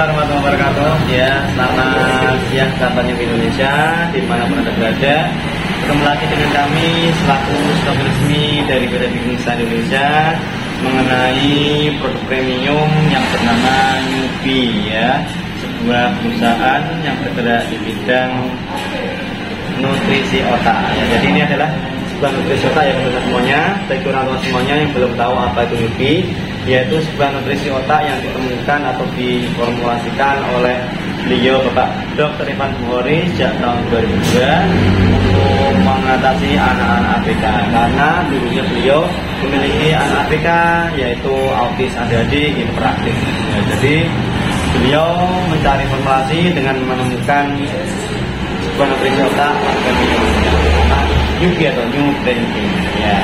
warahmatullahi wabarakatuh. Ya, selamat siang sahabatnya di Indonesia, dimanapun Anda berada. Ketemu lagi dengan kami selaku stok resmi dari PT Bingungsa Indonesia mengenai produk premium yang bernama Newbie, ya, sebuah perusahaan yang bergerak di bidang nutrisi otak. Ya, jadi ini adalah sebuah nutrisi otak yang pemirsa semuanya, bagi orang tua semuanya yang belum tahu apa itu Newbie, yaitu sebuah nutrisi otak yang ditemukan atau diformulasikan oleh beliau Bapak Dr. Ivan Bukhari sejak tahun 2002 untuk mengatasi anak-anak ABK, karena dulunya beliau memiliki anak ABK yaitu autis ADHD hiperaktif. Ya, jadi beliau mencari formulasi dengan menemukan sebuah nutrisi otak Newbie atau New Brain. Ya.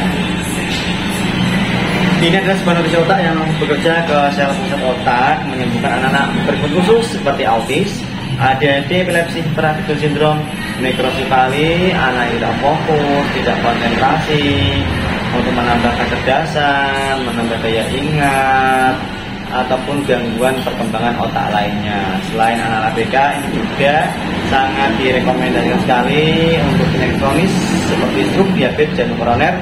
Ini adalah sebuah nutrisi otak yang bekerja ke sel pusat otak, menyembuhkan anak-anak berkebutuhan khusus seperti autis, ADHD, epilepsi, hiperaktif sindrom, mikrosefali, anak yang tidak fokus, tidak konsentrasi, untuk menambah kecerdasan, menambah daya ingat, ataupun gangguan perkembangan otak lainnya. Selain anak ABK, ini juga sangat direkomendasikan sekali untuk penyakit kronis seperti stroke, diabetes, jantung koroner,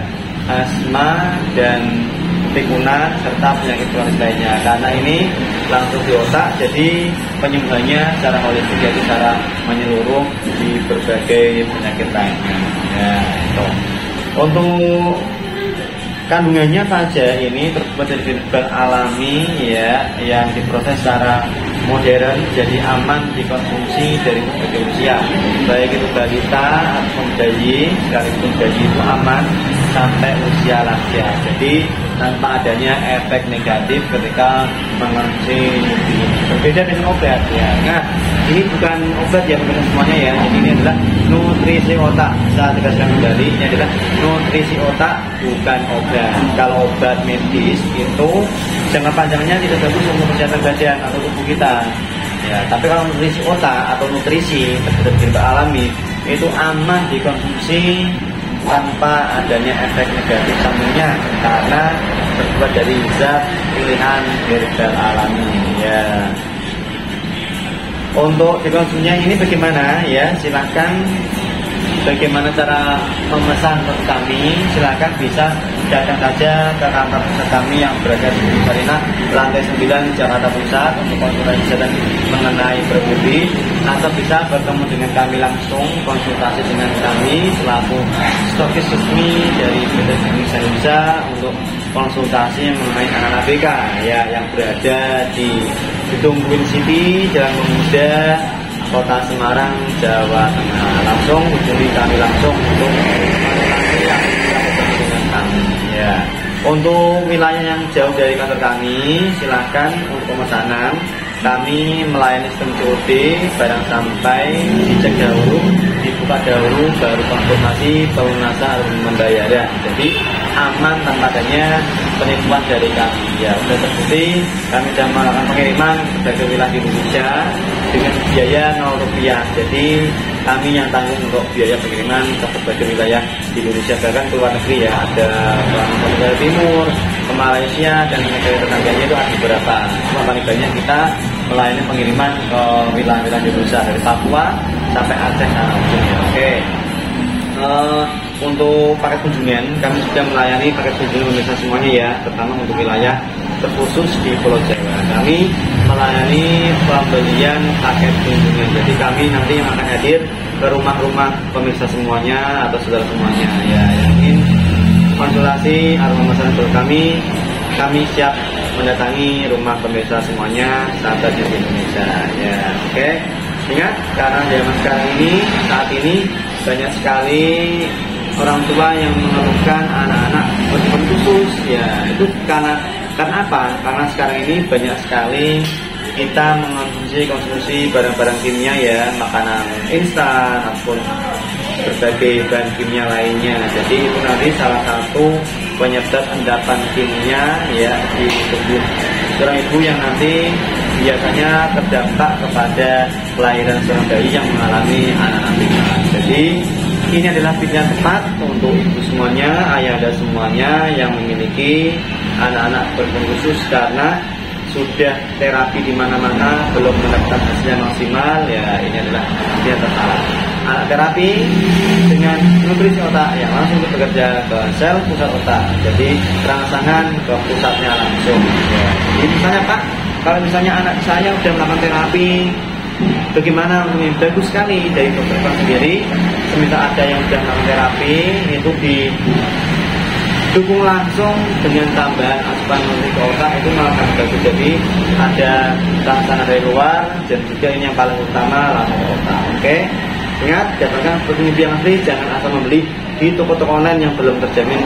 asma, dan pikunan, serta penyakit kronis lainnya, karena ini langsung di otak, jadi penyembuhannya secara holistik, yaitu secara menyeluruh di berbagai penyakit lainnya. Ya, so. Untuk kandungannya saja ini terbuat dari fiber alami, ya, yang diproses secara modern, jadi aman dikonsumsi dari berbagai usia, baik itu balita ataupun bayi, sekalipun bayi itu aman sampai usia lansia. Jadi tanpa adanya efek negatif ketika mengonsumsi Newbie. Berbeda dengan obat, ya. Nah, ini bukan obat ya teman-teman semuanya, ya. Jadi ini adalah nutrisi otak. Saya tegaskan kembali, ini adalah nutrisi otak, bukan obat. Kalau obat medis itu jangka panjangnya tidak bagus untuk kesehatan badan atau tubuh kita. Ya, tapi kalau nutrisi otak atau nutrisi terhadap alami itu aman dikonsumsi tanpa adanya efek negatif sampingnya, karena terbuat dari zat pilihan herbal alami. Ya. Untuk dikonsumsinya ini bagaimana, ya? Silahkan, bagaimana cara memesan untuk kami, silahkan bisa datang saja ke kantor pusat kami yang berada di Marina lantai 9 Jakarta Pusat untuk konsultasi kesehatan mengenai berbubi, atau bisa bertemu dengan kami langsung, konsultasi dengan kami selaku stokis resmi dari PT Bingungsa Indonesia untuk konsultasi mengenai anak ABK, ya, yang berada di Gedung Win City, Jalan Pemuda, Kota Semarang, Jawa Tengah. Langsung hubungi kami langsung untuk dengan kami. Ya. Untuk wilayah yang jauh dari kantor kami, silahkan untuk pemesanan. Kami melayani sistem COD, barang sampai dicek dahulu, dibuka dahulu, baru konfirmasi pelunasan atau pembayaran. Jadi aman tanpa adanya penipuan dari kami. Ya, sudah terbukti kami sudah melakukan pengiriman ke berbagai wilayah di Indonesia dengan biaya 0 rupiah. Jadi kami yang tanggung untuk biaya pengiriman ke berbagai wilayah di Indonesia, bahkan ke luar negeri, ya. Ada ke Negara Timur, ke Malaysia, dan negara tetangganya itu ada beberapa. Cuma paling banyak kita melayani pengiriman ke wilayah-wilayah di Indonesia, dari Papua sampai Aceh dan ujungnya. Oke. Untuk paket kunjungan, kami sudah melayani paket kunjungan pemirsa semuanya, ya, terutama untuk wilayah terkhusus di Pulau Jawa. Kami melayani pembelian paket kunjungan, jadi kami nanti yang akan hadir ke rumah-rumah pemirsa semuanya atau saudara semuanya, ya, yang ingin konsultasi atau memesan produk kami siap mendatangi rumah pemirsa semuanya sahabat di Indonesia, ya. Oke. Ingat, karena zaman sekarang ini, saat ini banyak sekali orang tua yang mengeluhkan anak-anak berkebutuhan khusus, ya. Itu karena apa? Karena sekarang ini banyak sekali kita konsumsi barang-barang kimia, ya, makanan instan ataupun berbagai bahan kimia lainnya. Jadi itu nanti salah satu penyebab endapan kimia, ya, di tubuh seorang ibu yang nanti biasanya terdampak kepada kelahiran seorang bayi yang mengalami anak ABK. Jadi ini adalah pilihan tepat untuk ibu semuanya, ayah dan semuanya yang memiliki anak-anak berkebutuhan khusus, karena sudah terapi di mana-mana belum mendapatkan hasil yang maksimal, ya ini adalah dia tersalah. Anak terapi dengan nutrisi otak yang langsung bekerja ke sel pusat otak, jadi rangsangan ke pusatnya langsung. Ya. Jadi misalnya Pak, kalau misalnya anak saya sudah melakukan terapi, bagaimana? Bagus sekali dari dokter sendiri. Semisal ada yang sudah melakukan terapi, itu dukung langsung dengan tambahan asupan nutrisi ke otak, itu malah bagus. Jadi ada rangsangan dari luar dan juga ini yang paling utama langsung ke otak. Oke. Ingat, dapatkan protein yang asli, jangan asal membeli di toko-toko online yang belum terjamin